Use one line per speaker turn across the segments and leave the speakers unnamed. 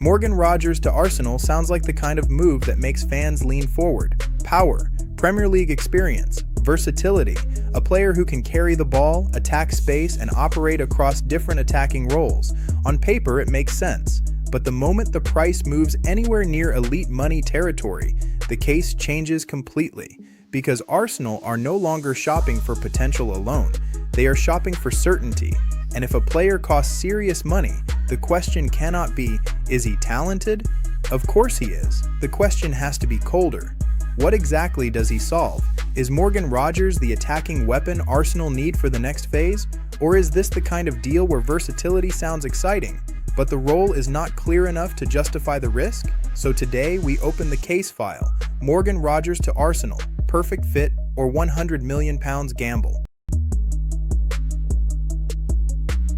Morgan Rogers to Arsenal sounds like the kind of move that makes fans lean forward. Power, Premier League experience, versatility, a player who can carry the ball, attack space, and operate across different attacking roles. On paper, it makes sense. But the moment the price moves anywhere near elite money territory, the case changes completely. Because Arsenal are no longer shopping for potential alone. They are shopping for certainty. And if a player costs serious money, the question cannot be, is he talented? Of course he is. The question has to be colder. What exactly does he solve? Is Morgan Rogers the attacking weapon Arsenal need for the next phase? Or is this the kind of deal where versatility sounds exciting, but the role is not clear enough to justify the risk? So today we open the case file. Morgan Rogers to Arsenal, perfect fit or £100 million gamble?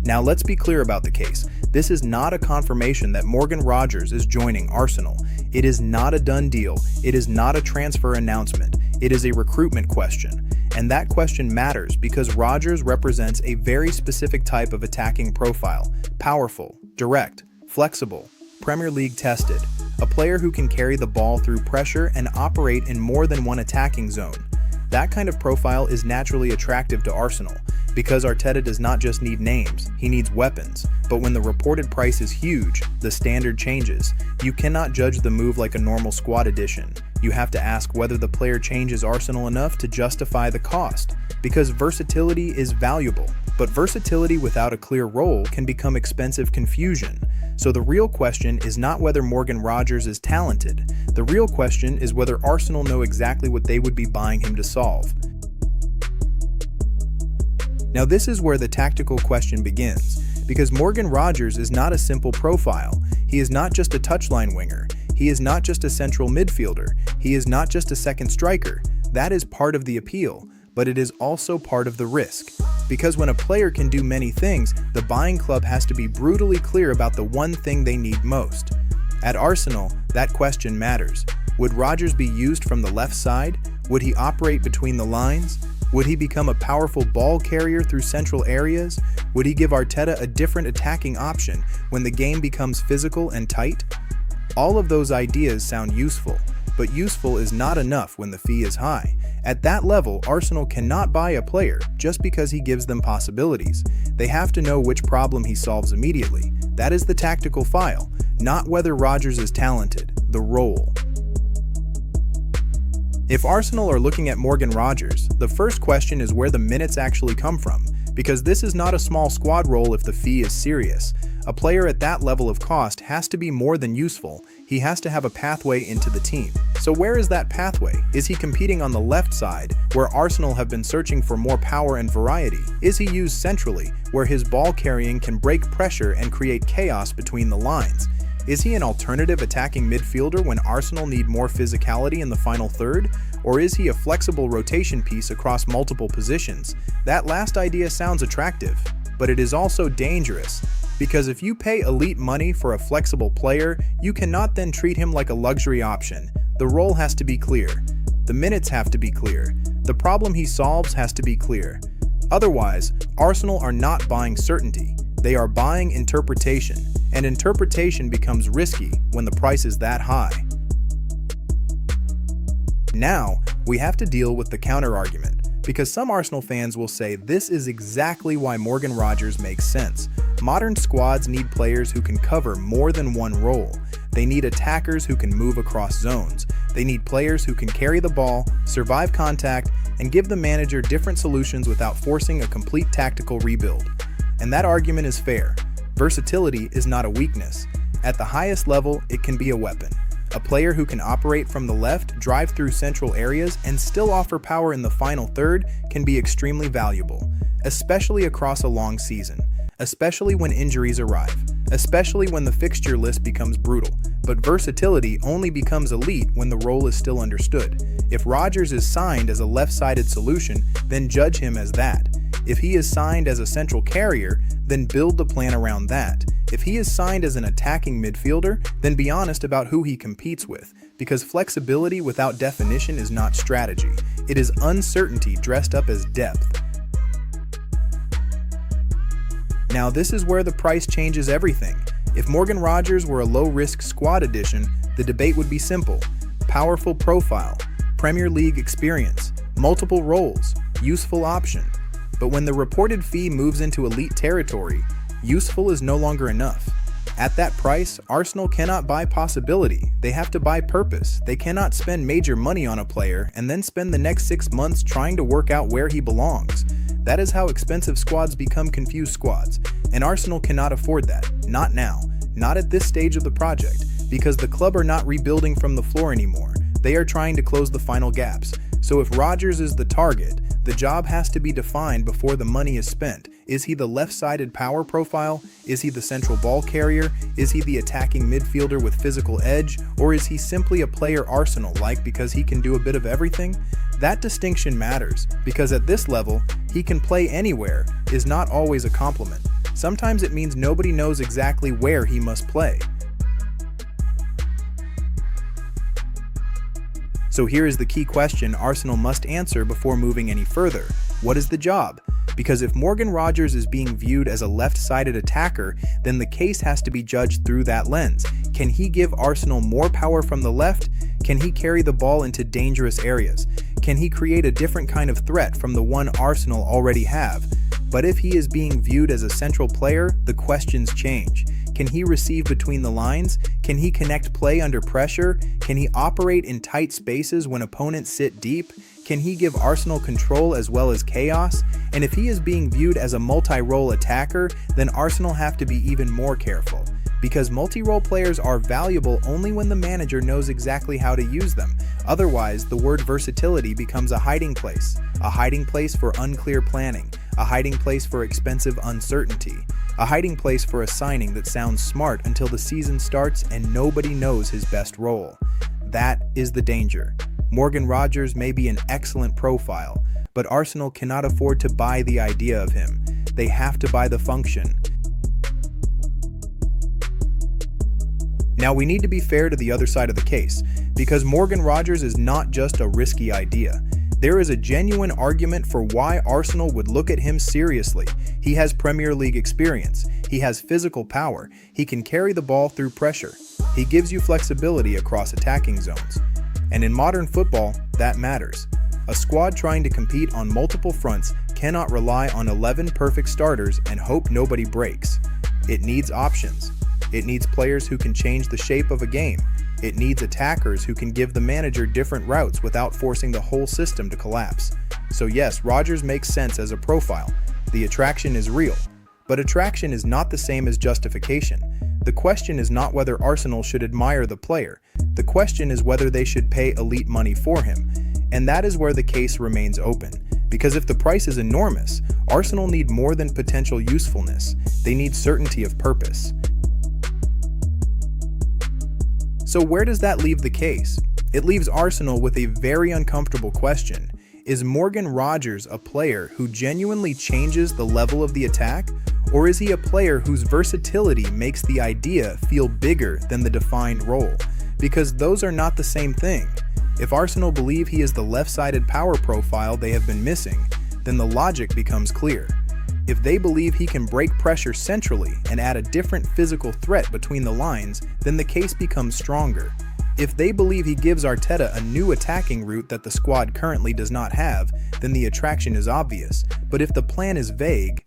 Now let's be clear about the case. This is not a confirmation that Morgan Rogers is joining Arsenal. It is not a done deal. It is not a transfer announcement. It is a recruitment question. And that question matters because Rogers represents a very specific type of attacking profile. Powerful, direct, flexible, Premier League tested. A player who can carry the ball through pressure and operate in more than one attacking zone. That kind of profile is naturally attractive to Arsenal, because Arteta does not just need names, he needs weapons. But when the reported price is huge, the standard changes. You cannot judge the move like a normal squad addition. You have to ask whether the player changes Arsenal enough to justify the cost, because versatility is valuable. But versatility without a clear role can become expensive confusion. So the real question is not whether Morgan Rogers is talented. The real question is whether Arsenal know exactly what they would be buying him to solve. Now this is where the tactical question begins, because Morgan Rogers is not a simple profile. He is not just a touchline winger. He is not just a central midfielder. He is not just a second striker. That is part of the appeal, but it is also part of the risk. Because when a player can do many things, the buying club has to be brutally clear about the one thing they need most. At Arsenal, that question matters. Would Rogers be used from the left side? Would he operate between the lines? Would he become a powerful ball carrier through central areas? Would he give Arteta a different attacking option when the game becomes physical and tight? All of those ideas sound useful, but useful is not enough when the fee is high. At that level, Arsenal cannot buy a player just because he gives them possibilities. They have to know which problem he solves immediately. That is the tactical file, not whether Rogers is talented, the role. If Arsenal are looking at Morgan Rogers, the first question is where the minutes actually come from, because this is not a small squad role if the fee is serious. A player at that level of cost has to be more than useful. He has to have a pathway into the team. So where is that pathway? Is he competing on the left side, where Arsenal have been searching for more power and variety? Is he used centrally, where his ball carrying can break pressure and create chaos between the lines? Is he an alternative attacking midfielder when Arsenal need more physicality in the final third? Or is he a flexible rotation piece across multiple positions? That last idea sounds attractive, but it is also dangerous. Because if you pay elite money for a flexible player, you cannot then treat him like a luxury option. The role has to be clear. The minutes have to be clear. The problem he solves has to be clear. Otherwise, Arsenal are not buying certainty. They are buying interpretation, and interpretation becomes risky when the price is that high. Now, we have to deal with the counter-argument, because some Arsenal fans will say this is exactly why Morgan Rogers makes sense. Modern squads need players who can cover more than one role. They need attackers who can move across zones. They need players who can carry the ball, survive contact, and give the manager different solutions without forcing a complete tactical rebuild. And that argument is fair. Versatility is not a weakness. At the highest level, it can be a weapon. A player who can operate from the left, drive through central areas, and still offer power in the final third can be extremely valuable, especially across a long season, especially when injuries arrive, especially when the fixture list becomes brutal. But versatility only becomes elite when the role is still understood. If Rogers is signed as a left-sided solution, then judge him as that. If he is signed as a central carrier, then build the plan around that. If he is signed as an attacking midfielder, then be honest about who he competes with, because flexibility without definition is not strategy. It is uncertainty dressed up as depth. Now this is where the price changes everything. If Morgan Rodgers were a low-risk squad addition, the debate would be simple. Powerful profile, Premier League experience, multiple roles, useful option. But when the reported fee moves into elite territory, useful is no longer enough. At that price, Arsenal cannot buy possibility. They have to buy purpose. They cannot spend major money on a player and then spend the next 6 months trying to work out where he belongs. That is how expensive squads become confused squads, and Arsenal cannot afford that. Not now. Not at this stage of the project, because the club are not rebuilding from the floor anymore. They are trying to close the final gaps. So if Rodgers is the target, the job has to be defined before the money is spent. Is he the left-sided power profile? Is he the central ball carrier? Is he the attacking midfielder with physical edge? Or is he simply a player Arsenal like because he can do a bit of everything? That distinction matters, because at this level, he can play anywhere is not always a compliment. Sometimes it means nobody knows exactly where he must play. So here is the key question Arsenal must answer before moving any further. What is the job? Because if Morgan Rodgers is being viewed as a left-sided attacker, then the case has to be judged through that lens. Can he give Arsenal more power from the left? Can he carry the ball into dangerous areas? Can he create a different kind of threat from the one Arsenal already have? But if he is being viewed as a central player, the questions change. Can he receive between the lines? Can he connect play under pressure? Can he operate in tight spaces when opponents sit deep? Can he give Arsenal control as well as chaos? And if he is being viewed as a multi-role attacker, then Arsenal have to be even more careful. Because multi-role players are valuable only when the manager knows exactly how to use them. Otherwise, the word versatility becomes a hiding place for unclear planning, a hiding place for expensive uncertainty, a hiding place for a signing that sounds smart until the season starts and nobody knows his best role. That is the danger. Morgan Rodgers may be an excellent profile, but Arsenal cannot afford to buy the idea of him. They have to buy the function. Now we need to be fair to the other side of the case, because Morgan Rodgers is not just a risky idea. There is a genuine argument for why Arsenal would look at him seriously. He has Premier League experience. He has physical power. He can carry the ball through pressure. He gives you flexibility across attacking zones. And in modern football, that matters. A squad trying to compete on multiple fronts cannot rely on 11 perfect starters and hope nobody breaks. It needs options. It needs players who can change the shape of a game. It needs attackers who can give the manager different routes without forcing the whole system to collapse. So yes, Rodgers makes sense as a profile. The attraction is real. But attraction is not the same as justification. The question is not whether Arsenal should admire the player. The question is whether they should pay elite money for him. And that is where the case remains open. Because if the price is enormous, Arsenal need more than potential usefulness. They need certainty of purpose. So where does that leave the case? It leaves Arsenal with a very uncomfortable question. Is Morgan Rodgers a player who genuinely changes the level of the attack? Or is he a player whose versatility makes the idea feel bigger than the defined role? Because those are not the same thing. If Arsenal believe he is the left-sided power profile they have been missing, then the logic becomes clear. If they believe he can break pressure centrally and add a different physical threat between the lines, then the case becomes stronger. If they believe he gives Arteta a new attacking route that the squad currently does not have, then the attraction is obvious. But if the plan is vague,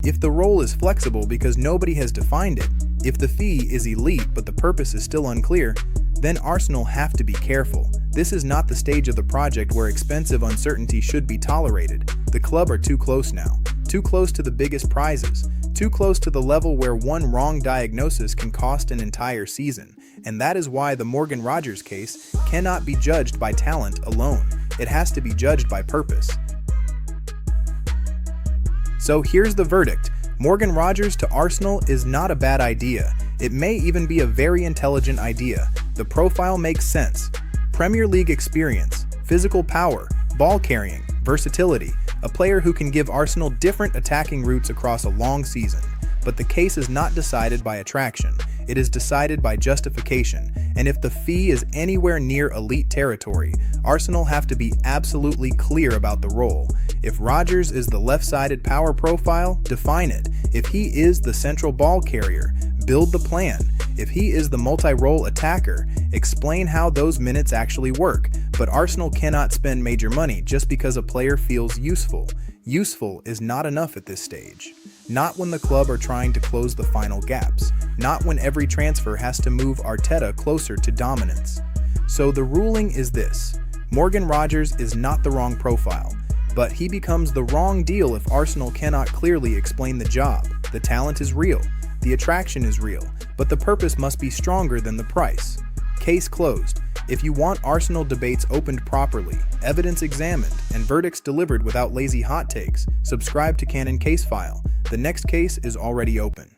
if the role is flexible because nobody has defined it, if the fee is elite but the purpose is still unclear, then Arsenal have to be careful. This is not the stage of the project where expensive uncertainty should be tolerated. The club are too close now. Too close to the biggest prizes, too close to the level where one wrong diagnosis can cost an entire season. And that is why the Morgan Rodgers case cannot be judged by talent alone. It has to be judged by purpose. So here's the verdict. Morgan Rodgers to Arsenal is not a bad idea. It may even be a very intelligent idea. The profile makes sense. Premier League experience, physical power, ball carrying, versatility, a player who can give Arsenal different attacking routes across a long season. But the case is not decided by attraction. It is decided by justification. And if the fee is anywhere near elite territory, Arsenal have to be absolutely clear about the role. If Rodgers is the left-sided power profile, define it. If he is the central ball carrier, Build the plan. If he is the multi-role attacker, explain how those minutes actually work. But Arsenal cannot spend major money just because a player feels useful. Useful is not enough at this stage. Not when the club are trying to close the final gaps. Not when every transfer has to move Arteta closer to dominance. So the ruling is this. Morgan Rogers is not the wrong profile, but he becomes the wrong deal if Arsenal cannot clearly explain the job. The talent is real, the attraction is real, but the purpose must be stronger than the price. Case closed. If you want Arsenal debates opened properly, evidence examined, and verdicts delivered without lazy hot takes, subscribe to Cannon Casefile. The next case is already open.